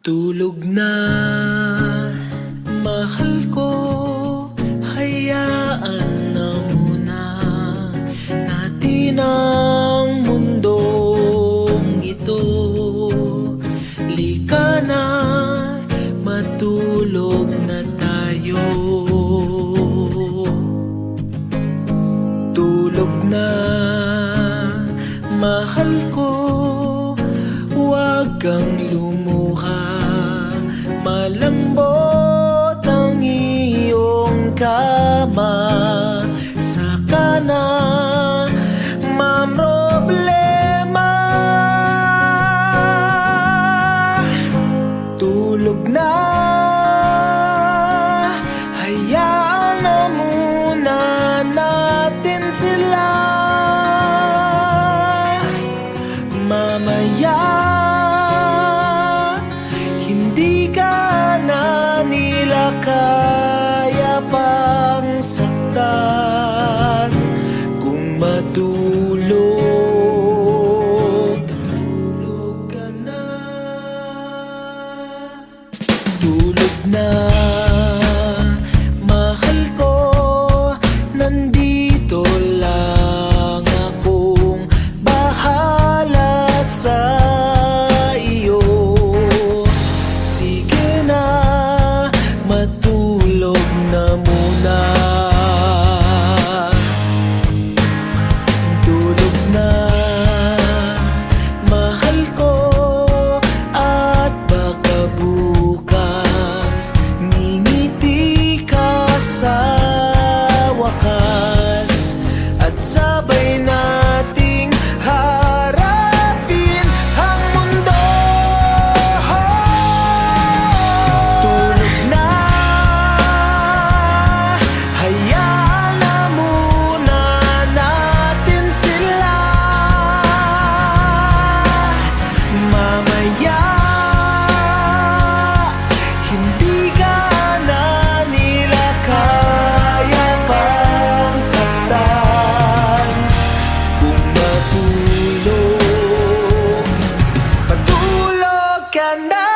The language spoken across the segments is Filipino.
Tulog na, mahal ko, hayaan na muna natin ang mundong ito. Lika na, matulog na tayo. Tulog na, mahal ko, huwag kang lumuha. Malambot ang iyong kama, saka na mamroblema. Tulog na, hayaan na muna natin sila. Mamaya hindi ka na nila kaya pang saktan kung matulog. Tulog ka na, tulog na, mahal ko, nandito lang akong bahala sa iyo. Sige na, matulog na muna. Tulog na, mahal ko, at baka bukas ngingiti ka sa wakas, at sabay nating harapin ang mundo. Tulog na, hayaan na muna natin sila. Mamaya hindi ka na nila kaya pang saktan kung matulog. Matulog ka na.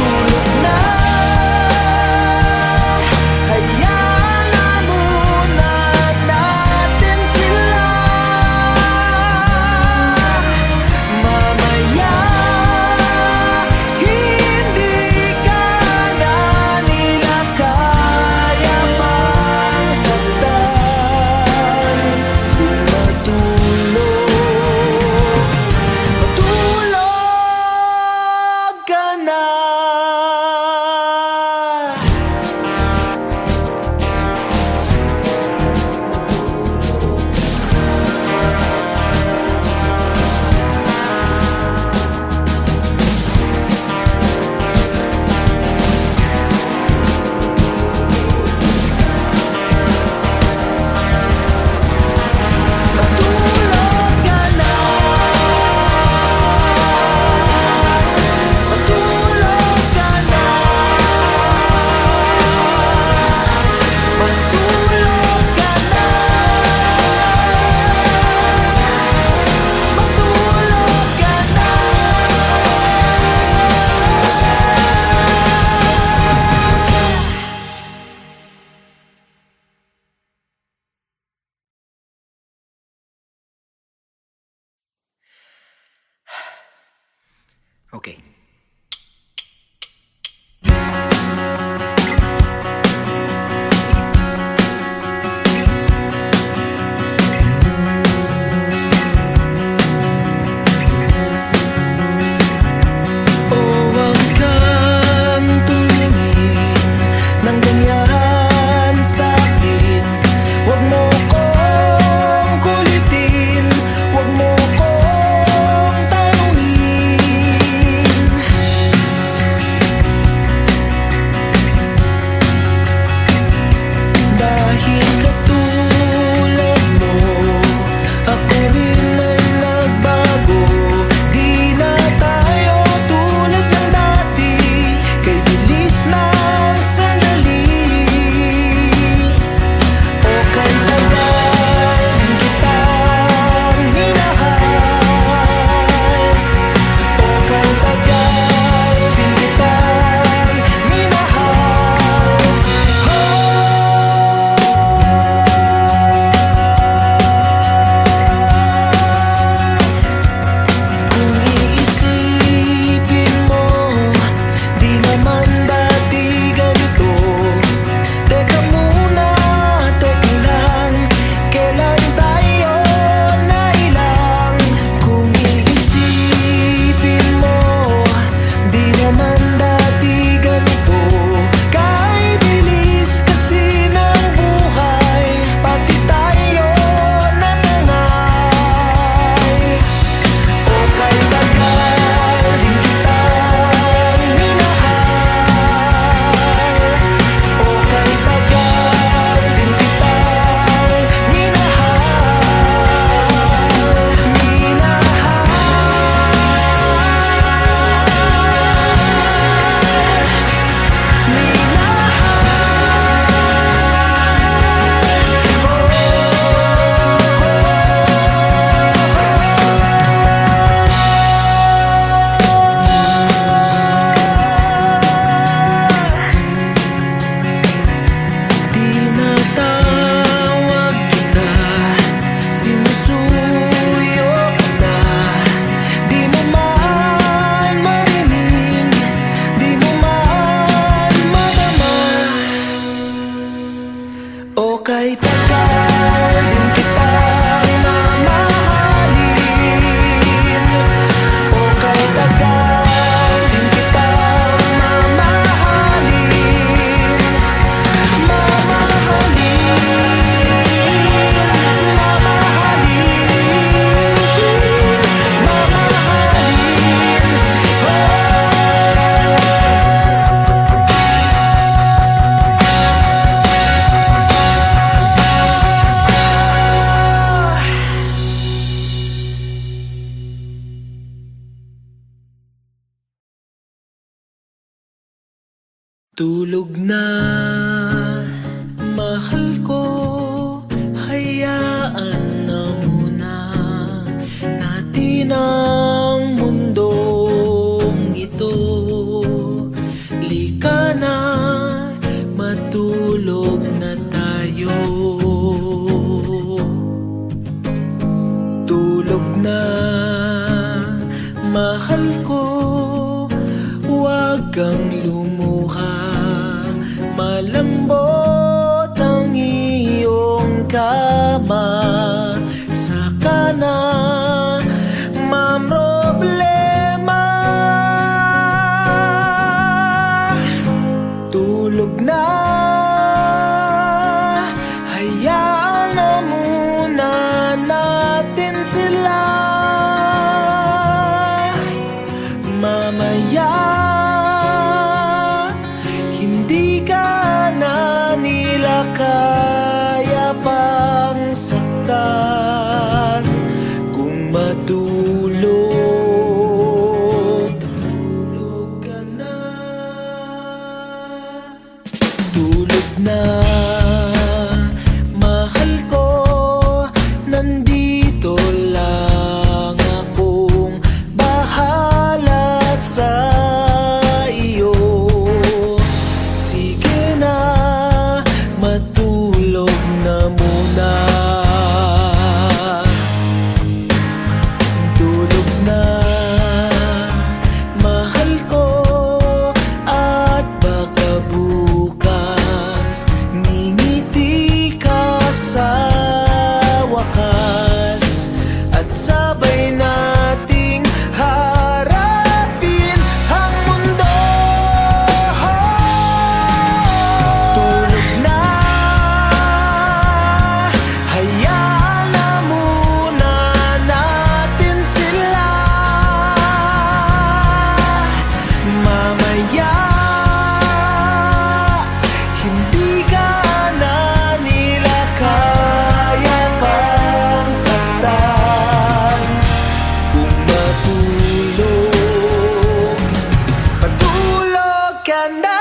Tulog na, hayaan na muna natin sila. Mamaya hindi ka na nila kaya pang saktan kung matulog. Matulog ka na. Matulog ka na. Matulog ka na. Matulog ka na. Matulog ka na. Okay. O huwag kang tumingin ng ganyan sa'kin. Huwag mo kong kulitin, huwag mo kong tanungin. Dahil Kahit tagal din kitang mamahalin, o kahit tagal din kitang mamahalin, tulog na, mahal ko. Hayaan na muna natin ang mundong ito. Lika na, matulog na tayo. Tulog na, mahal ko. Huwag kang lumuha, malambot ang iyong kama. Saka na mamroblema. Tulog na, hayaan na muna natin sila. Mamaya hindi ka na nila kaya pang saktan kung matulog. Tulog ka na, tulog na, mahal ko. Nandito lang akong bahala sa iyo. Sige na, matulog na muna. Tulog na, mahal ko. At baka bukas ngingiti ka sa wakas, at sabay nating harapin ang mundo. Tulog na, hayaan na muna natin sila. Mamaya hindi ka na nila kaya pang saktan kung matulog. Matulog ka na.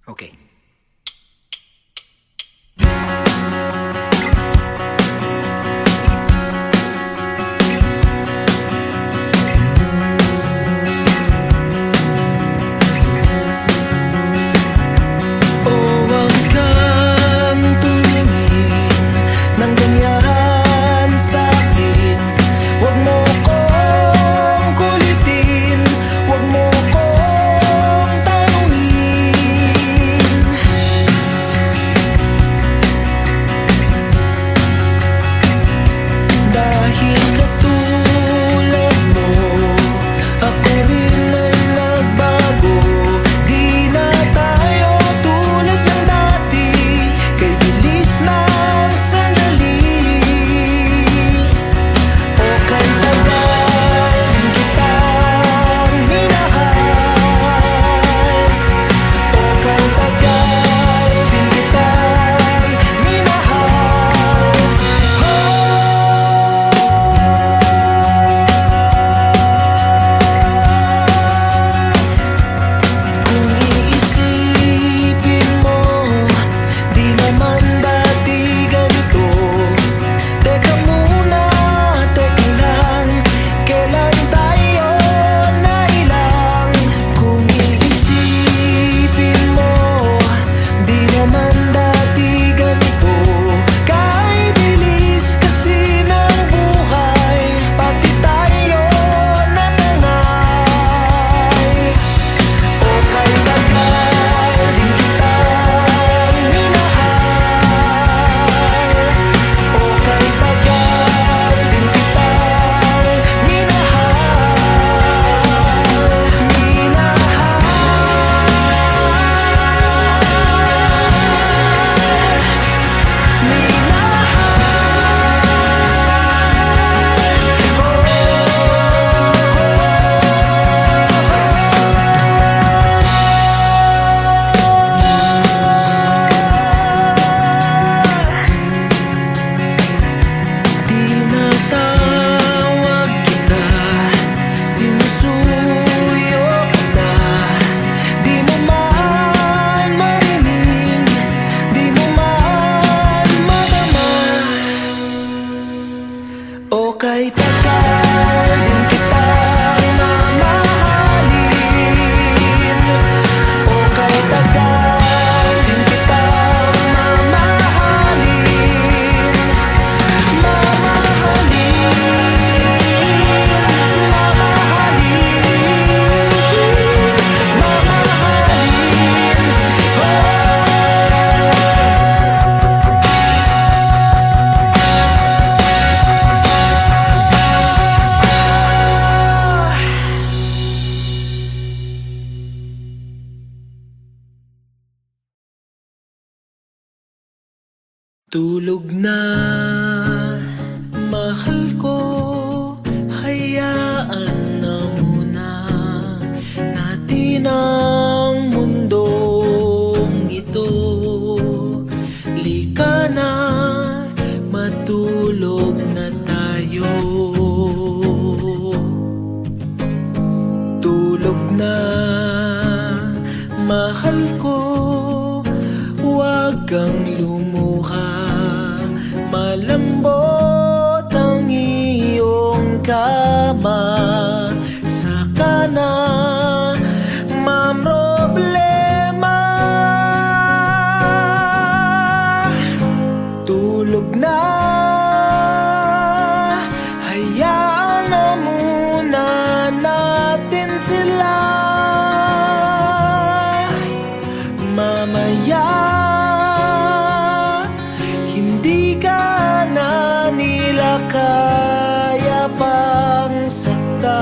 Okay. O huwag kang tumingin ng ganyan sa'kin. Huwag mo kong kulitin, huwag mo kong tanungin. Dahil katulad mo, ako rin ay nagbago. Di na tayo tulad ng dati, kay bilis ng sandali. O kay tagal din kitang minahal, o kay tagal din kitang minahal. Kung iisipin mo, di naman dati ganito. Teka muna, teka lang, kailan tayo nailang? Kung iisipin mo, di naman dati ganito. Kahit bilis kasi ng buhay, pati tayo natangay. O kay tagal din kitang minahal, o kay tagal din kitang tinatawag kita, sinusuyo kita. Di mo man marinig, di mo man madama. O kay tagal din kitang mamahalin, o kay tagal din kitang mamahalin. Mamahalin, mamahalin, tulog na, mahal ko, hayaan na muna natin ang mundong ito. Lika na, matulog na tayo. Tulog na, mahal ko, huwag kang lumuha. Malambot ang iyong kama, saka na mamroblema. Tulog na, hayaan na muna natin sila. Mamaya, hindi ka na nila kaya pang saktan.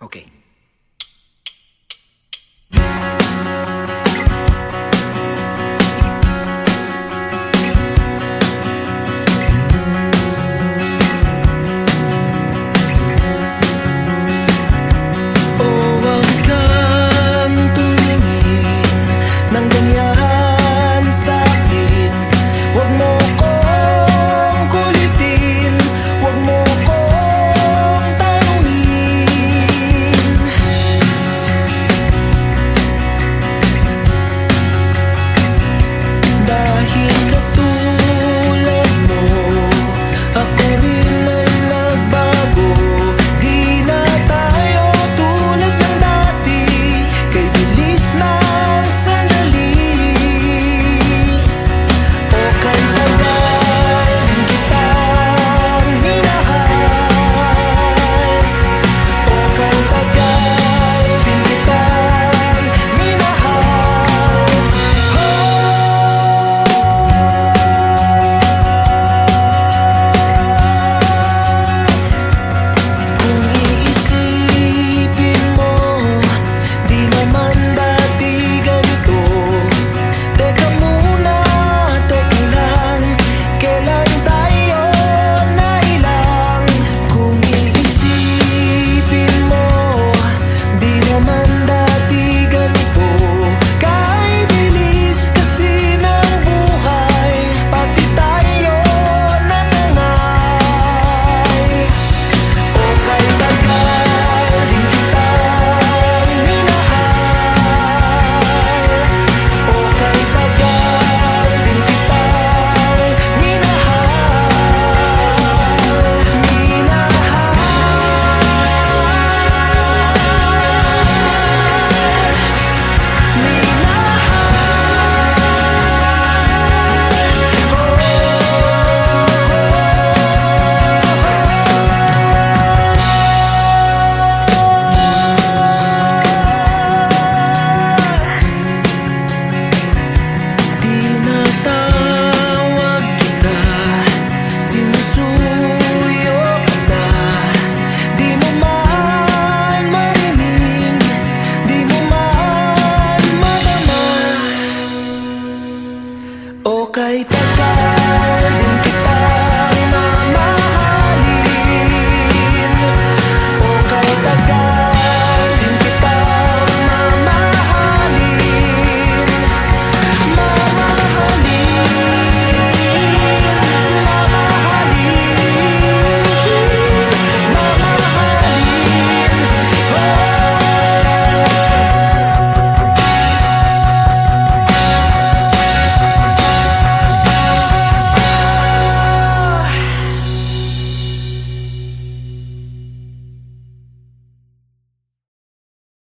Okay.